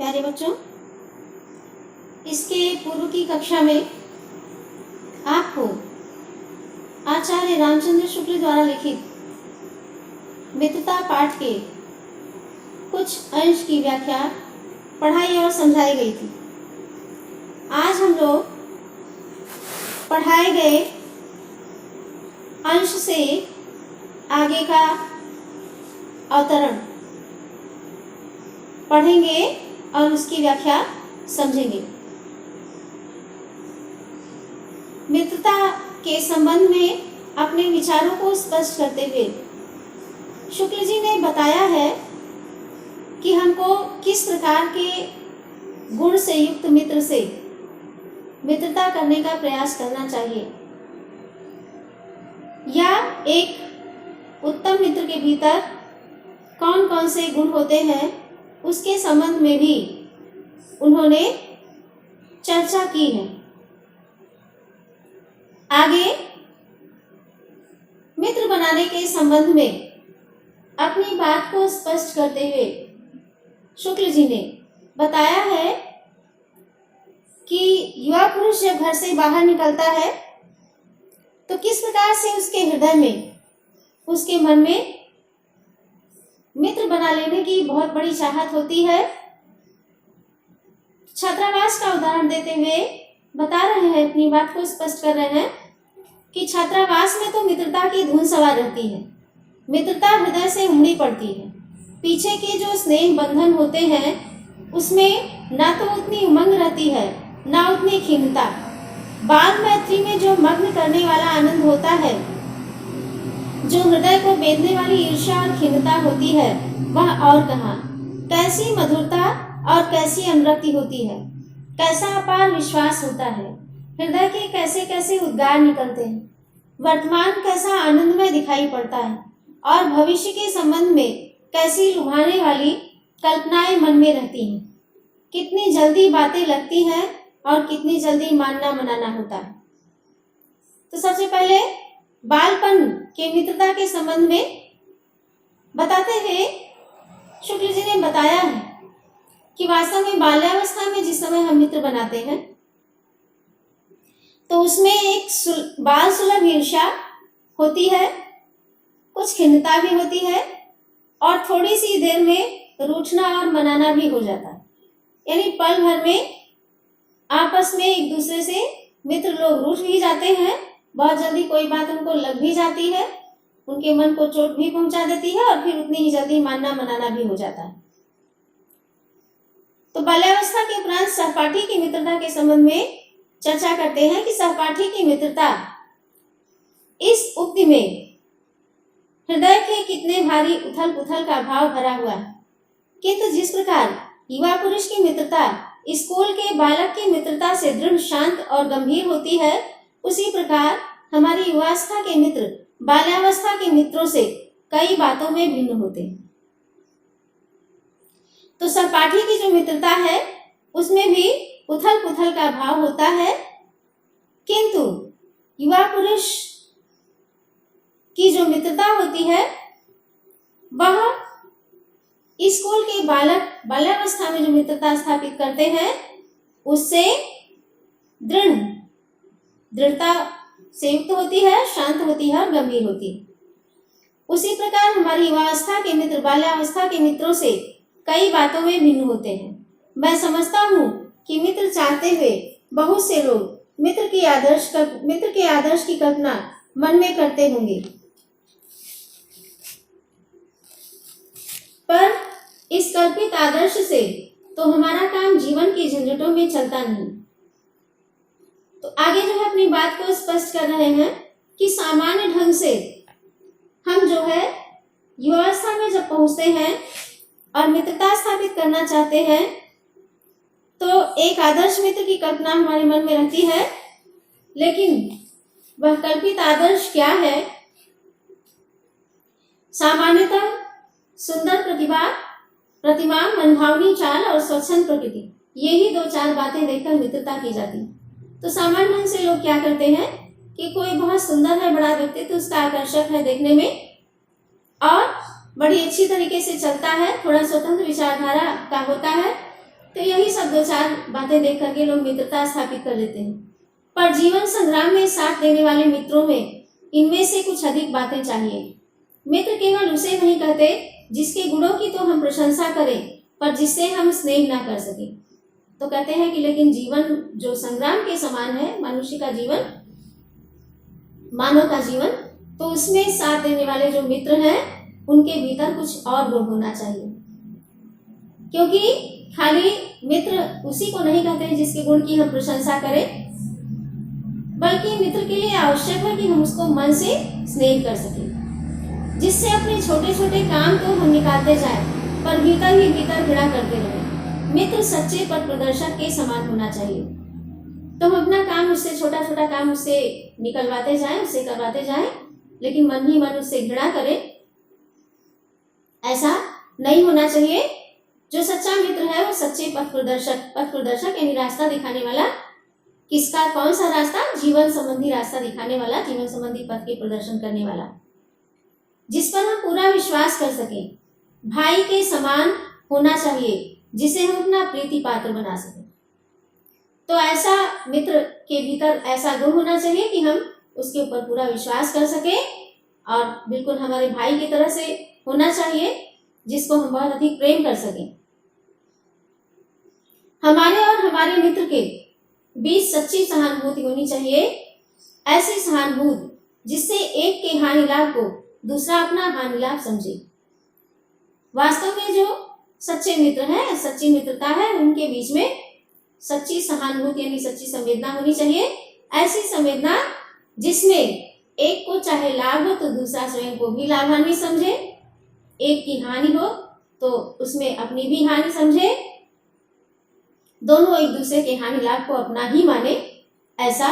प्यारे बच्चों, इसके पूर्व की कक्षा में आपको आचार्य रामचंद्र शुक्ल द्वारा लिखित मित्रता पाठ के कुछ अंश की व्याख्या पढ़ाई और समझाई गई थी। आज हम लोग पढ़ाए गए अंश से आगे का अवतरण पढ़ेंगे और उसकी व्याख्या समझेंगे। मित्रता के संबंध में अपने विचारों को स्पष्ट करते हुए शुक्ल जी ने बताया है कि हमको किस प्रकार के गुण से युक्त मित्र से मित्रता करने का प्रयास करना चाहिए, या एक उत्तम मित्र के भीतर कौन कौन से गुण होते हैं उसके संबंध में भी उन्होंने चर्चा की है। आगे मित्र बनाने के संबंध में अपनी बात को स्पष्ट करते हुए शुक्ल जी ने बताया है कि युवा पुरुष जब घर से बाहर निकलता है तो किस प्रकार से उसके हृदय में, उसके मन में मित्र बना लेने की बहुत बड़ी चाहत होती है। छात्रावास का उदाहरण देते हुए बता रहे हैं, अपनी बात को स्पष्ट कर रहे हैं कि छात्रावास में तो मित्रता की धुन सवार रहती है, मित्रता हृदय से उमड़ी पड़ती है। पीछे के जो स्नेह बंधन होते हैं उसमें ना तो उतनी उमंग रहती है, ना उतनी खिन्नता। बाल मैत्री में जो मग्न करने वाला आनंद होता है, जो हृदय को बेधने वाली ईर्ष्या और खिन्नता होती है, वह और कहाँ। कैसी मधुरता और कैसी अनुरक्ति होती है, कैसा अपार विश्वास होता है, हृदय के कैसे कैसे उद्गार निकलते हैं, वर्तमान कैसा आनंदमय दिखाई पड़ता है और भविष्य के संबंध में कैसी लुभाने वाली कल्पनाएं मन में रहती हैं। कितनी जल्दी बातें लगती हैं और कितनी जल्दी मानना मनाना होता है। तो सबसे पहले बालपन के मित्रता के संबंध में बताते हुए शुक्ल जी ने बताया है कि वास्तव में बाल्यावस्था में जिस समय हम मित्र बनाते हैं तो उसमें एक बाल सुलभ ईर्ष्या होती है, कुछ खिन्नता भी होती है और थोड़ी सी देर में रूठना और मनाना भी हो जाता है। यानी पल भर में आपस में एक दूसरे से मित्र लोग रूठ भी जाते हैं, बहुत जल्दी कोई बात उनको लग भी जाती है, उनके मन को चोट भी पहुंचा देती है और फिर उतनी ही जल्दी मानना मनाना भी हो जाता है। तो बाल्यावस्था के उपरांत सहपाठी की मित्रता के संबंध में चर्चा करते हैं कि सहपाठी की मित्रता इस उक्ति में हृदय के कितने भारी उथल पुथल का भाव भरा हुआ है, किंतु जिस प्रकार युवा पुरुष की मित्रता स्कूल के बालक की मित्रता से दृढ़, शांत और गंभीर होती है, उसी प्रकार हमारी युवावस्था के मित्र बाल्यावस्था के मित्रों से कई बातों में भिन्न होते हैं। तो सहपाठी की जो मित्रता है उसमें भी उथल पुथल का भाव होता है, किंतु युवा पुरुष की जो मित्रता होती है वह स्कूल के बालक बाल्यावस्था में जो मित्रता स्थापित करते हैं उससे दृढ़ता से युक्त होती है, शांत होती है और गंभीर होती है। उसी प्रकार हमारी युवावस्था के मित्र बाल्यावस्था के मित्रों से कई बातों में भिन्न होते हैं। मैं समझता हूँ कि मित्र चाहते हुए बहुत से लोग मित्र के आदर्श की कल्पना मन में करते होंगे, पर इस कल्पित आदर्श से तो हमारा काम जीवन की झंझटों में चलता नहीं। तो आगे जो है अपनी बात को स्पष्ट कर रहे हैं कि सामान्य ढंग से हम जो है युवावस्था में जब पहुंचते हैं और मित्रता स्थापित करना चाहते हैं तो एक आदर्श मित्र की कल्पना हमारे मन में रहती है, लेकिन वह कल्पित आदर्श क्या है? सामान्यतः सुंदर प्रतिमा, मनभावनी चाल और स्वच्छंद प्रकृति, यही दो चार बातें देखकर मित्रता की जाती है। तो सामान्य ढंग से लोग क्या करते हैं कि कोई बहुत सुंदर है, बड़ा व्यक्तित्व उसका आकर्षक है देखने में और बड़ी अच्छी तरीके से चलता है, थोड़ा स्वतंत्र विचारधारा का होता है, तो यही सब दो चार बातें देख करके लोग मित्रता स्थापित कर लेते हैं। पर जीवन संग्राम में साथ देने वाले मित्रों में इनमें से कुछ अधिक बातें चाहिए। मित्र केवल उसे नहीं कहते जिसके गुणों की तो हम प्रशंसा करें पर जिससे हम स्नेह ना कर सके। तो कहते हैं कि लेकिन जीवन जो संग्राम के समान है, मनुष्य का जीवन, मानव का जीवन, तो उसमें साथ देने वाले जो मित्र हैं उनके भीतर कुछ और गुण होना चाहिए। क्योंकि खाली मित्र उसी को नहीं कहते हैं जिसके गुण की हम प्रशंसा करें, बल्कि मित्र के लिए आवश्यक है कि हम उसको मन से स्नेह कर सकें, जिससे अपने छोटे छोटे काम तो हम निकालते जाए पर भीतर ही भीतर घृणा करते रहे। मित्र सच्चे पथ प्रदर्शक के समान होना चाहिए। तो हम अपना काम उससे, छोटा छोटा काम उससे निकलवाते जाएं, उससे करवाते जाएं, लेकिन मन ही मन उससे घृणा करें, ऐसा नहीं होना चाहिए। जो सच्चा मित्र है वो सच्चे पथ प्रदर्शक यानी रास्ता दिखाने वाला। किसका, कौन सा रास्ता? जीवन संबंधी रास्ता दिखाने वाला, जीवन संबंधी पथ के प्रदर्शन करने वाला, जिस पर हम पूरा विश्वास कर सकें। भाई के समान होना चाहिए जिसे हम अपना प्रीति पात्र बना सकें। तो ऐसा मित्र के भीतर ऐसा गुण होना चाहिए कि हम उसके ऊपर पूरा विश्वास कर सकें और बिल्कुल हमारे भाई की तरह से होना चाहिए, जिसको हम बहुत अधिक प्रेम कर सकें। हमारे और हमारे मित्र के बीच सच्ची सहानुभूति होनी चाहिए, ऐसी सहानुभूति जिससे एक के हानि लाभ को दूसरा अपना हानि लाभ समझे। वास्तव में जो सच्चे मित्र हैं, सच्ची मित्रता है, उनके बीच में सच्ची सहानुभूति यानी सच्ची संवेदना होनी चाहिए। ऐसी संवेदना जिसमें एक को चाहे लाभ हो तो दूसरा स्वयं को भी लाभान्वित समझे, एक की हानि हो तो उसमें अपनी भी हानि समझे, दोनों एक दूसरे के हानि लाभ को अपना ही माने। ऐसा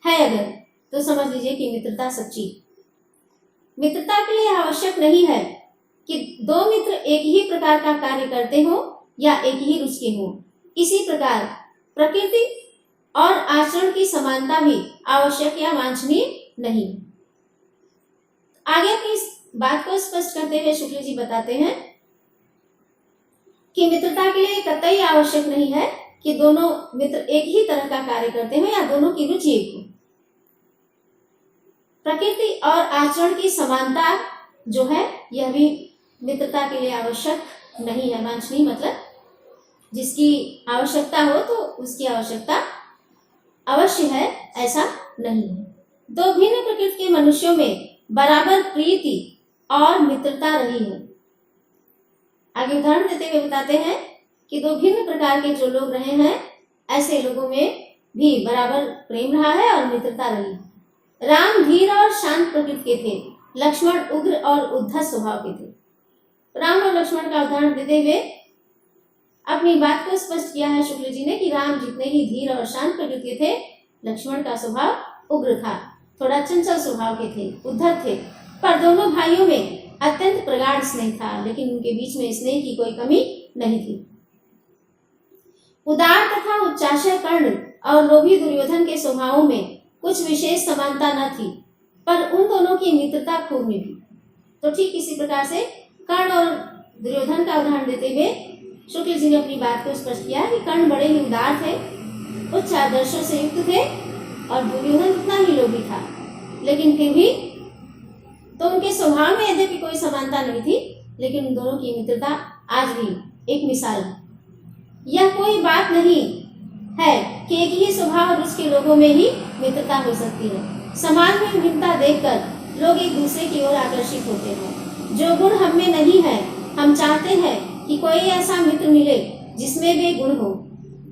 है अगर तो समझ लीजिए कि मित्रता सच्ची। मित्रता के लिए आवश्यक नहीं है कि दो मित्र एक ही प्रकार का कार्य करते हो या एक ही रुचि के हो। इसी प्रकार प्रकृति और आचरण की समानता भी आवश्यक या वांछनीय नहीं। आगे अपनी इस बात को स्पष्ट करते हुए शुक्ल जी बताते हैं कि मित्रता के लिए कतई आवश्यक नहीं है कि दोनों मित्र एक ही तरह का कार्य करते हो या दोनों की रुचि एक हो। प्रकृति और आचरण की समानता जो है यह भी मित्रता के लिए आवश्यक नहीं है, वांछनीय मतलब जिसकी आवश्यकता हो तो उसकी आवश्यकता अवश्य है, ऐसा नहीं है। दो भिन्न प्रकृति के मनुष्यों में बराबर प्रीति और मित्रता रही है। आगे उदाहरण देते हुए बताते हैं कि दो भिन्न प्रकार के जो लोग रहे हैं ऐसे लोगों में भी बराबर प्रेम रहा है और मित्रता रही है। राम धीर और शांत प्रकृति के थे, लक्ष्मण उग्र और उद्धत स्वभाव के थे। राम और लक्ष्मण का उदाहरण देते हुए अपनी बात को स्पष्ट किया है शुक्ल जी ने कि राम जितने ही धीर और शांत प्रकृति के थे, लक्ष्मण का स्वभाव उग्र था, थोड़ा चंचल स्वभाव के थे, उद्धत थे। पर दोनों भाइयों में अत्यंत प्रगाढ़ स्नेह था, लेकिन उनके बीच में स्नेह की कोई कमी नहीं थी। उदार तथा उच्चाशय कर्ण और लोभी दुर्योधन के स्वभावों में कुछ विशेष समानता न थी, पर उन दोनों की मित्रता खूब निभी। तो ठीक इसी प्रकार से कर्ण और दुर्योधन का उदाहरण देते हुए शुक्ल जी ने अपनी बात को स्पष्ट किया कि कर्ण बड़े ही उदार थे, उच्च आदर्शों से युक्त थे और दुर्योधन उतना ही लोभी था, लेकिन फिर भी तो उनके स्वभाव में यद्यपि कोई समानता नहीं थी, लेकिन उन दोनों की मित्रता आज भी एक मिसाल है। यह कोई बात नहीं है कि एक ही स्वभाव और रुचि के लोगों में ही मित्रता हो सकती है। समाज में विभिन्नता देखकर लोग एक दूसरे की ओर आकर्षित होते हैं। जो गुण हम में नहीं है, हम चाहते हैं कि कोई ऐसा मित्र मिले जिसमें वे गुण हो।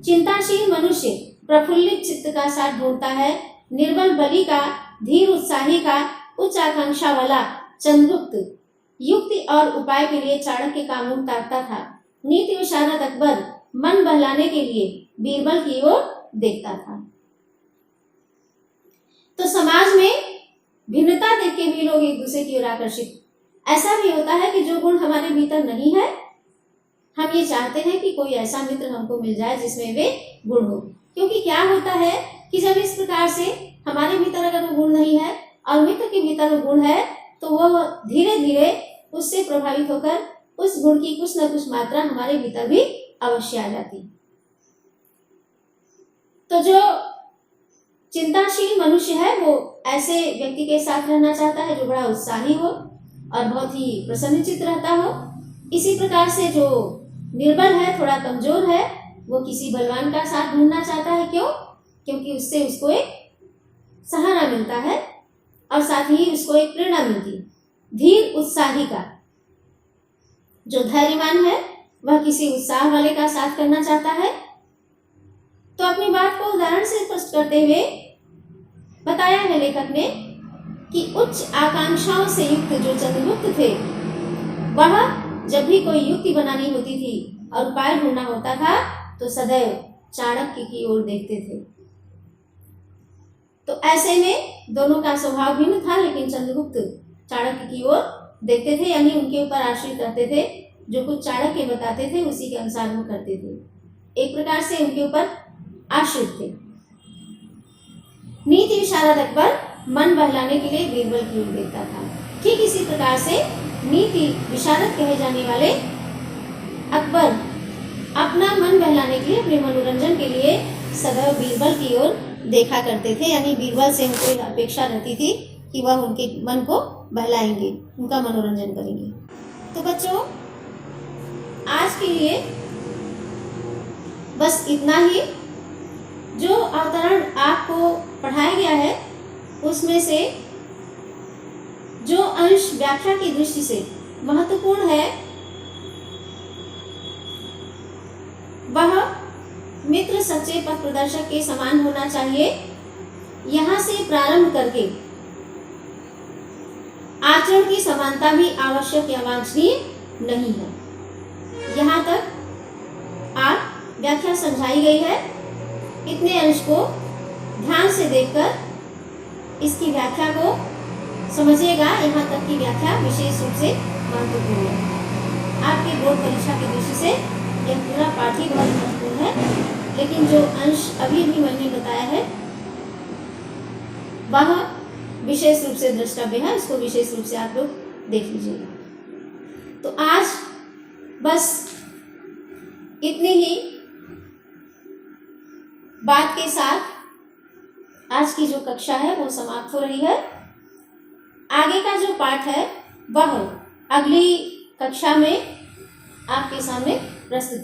चिंताशील मनुष्य प्रफुल्लित चित्त का साथ ढूंढता है, निर्बल बलि का, धीर उत्साही का, उच्च आकांक्षा वाला चंद्रगुप्त युक्ति और उपाय के लिए चाणक्य का मुंह ताकता था। नीति विशारद अकबर मन बहलाने के लिए बीरबल की ओर देखता था। तो समाज में भिन्नता देख के भी लोग एक दूसरे की ओर आकर्षित। ऐसा भी होता है कि जो गुण हमारे भीतर नहीं है, हम ये चाहते हैं कि कोई ऐसा मित्र हमको मिल जाए जिसमें वे गुण हो। क्योंकि क्या होता है कि जब इस प्रकार से हमारे भीतर अगर वो गुण नहीं है और मित्र के भीतर वो गुण है, तो वो धीरे धीरे उससे प्रभावित होकर उस गुण की कुछ न कुछ मात्रा हमारे भीतर भी अवश्य आ जाती। तो जो चिंताशील मनुष्य है वो ऐसे व्यक्ति के साथ रहना चाहता है जो बड़ा उत्साही हो और बहुत ही प्रसन्नचित्त रहता हो। इसी प्रकार से जो निर्बल है, थोड़ा कमजोर है, वो किसी बलवान का साथ ढूंढना चाहता है। क्यों? क्योंकि उससे उसको एक सहारा मिलता है और साथ ही उसको एक प्रेरणा मिलती है। धीर उत्साही का, जो धैर्यवान है वह किसी उत्साह वाले का साथ करना चाहता है। तो अपनी बात को उदाहरण से स्पष्ट करते हुए बताया है लेखक ने कि उच्च आकांक्षाओं से युक्त जो चंद्रगुप्त थे वह जब भी कोई युक्ति बनानी होती थी और उपाय ढूंढना होता था तो सदैव चाणक्य की ओर देखते थे। तो ऐसे में दोनों का स्वभाव भिन्न था, लेकिन चंद्रगुप्त चाणक्य की ओर देखते थे, यानी उनके ऊपर आश्रित रहते थे। जो कुछ चाणक्य बताते थे उसी के अनुसार वो करते थे, एक प्रकार से उनके ऊपर आश्रित थे। नीति विशारद अकबर मन बहलाने के लिए बीरबल की ओर देखता था। ठीक इसी प्रकार से नीति विशारद कहे जाने वाले अकबर अपना मन बहलाने के लिए, अपने मनोरंजन के लिए सदैव बीरबल की ओर देखा करते थे। यानी बीरबल से उनको अपेक्षा रहती थी कि वह उनके मन को बहलाएंगे, उनका मनोरंजन करेंगे। तो बच्चों, आज के लिए बस इतना ही। जो अवतरण आपको पढ़ाया गया है उसमें से जो अंश व्याख्या की दृष्टि से महत्वपूर्ण है वह मित्र सच्चे पथ प्रदर्शक के समान होना चाहिए। यहाँ से प्रारंभ करके आचरण की समानता भी आवश्यक या वांछनीय नहीं है। यहाँ तक आप व्याख्या समझाई गई है। इतने अंश को ध्यान से देखकर इसकी व्याख्या को समझिएगा। यहाँ तक की व्याख्या विशेष रूप से महत्वपूर्ण है। आपके बोर्ड परीक्षा की दृष्टि से यह पूरा पाठ ही बहुत महत्वपूर्ण है, लेकिन जो अंश अभी भी मैंने बताया है वह विशेष रूप से द्रष्टव्य है, इसको विशेष रूप से आप लोग देख लीजिएगा। तो आज बस इतनी ही बात के साथ आज की जो कक्षा है वो समाप्त हो रही है। आगे का जो पाठ है वह अगली कक्षा में आपके सामने प्रस्तुत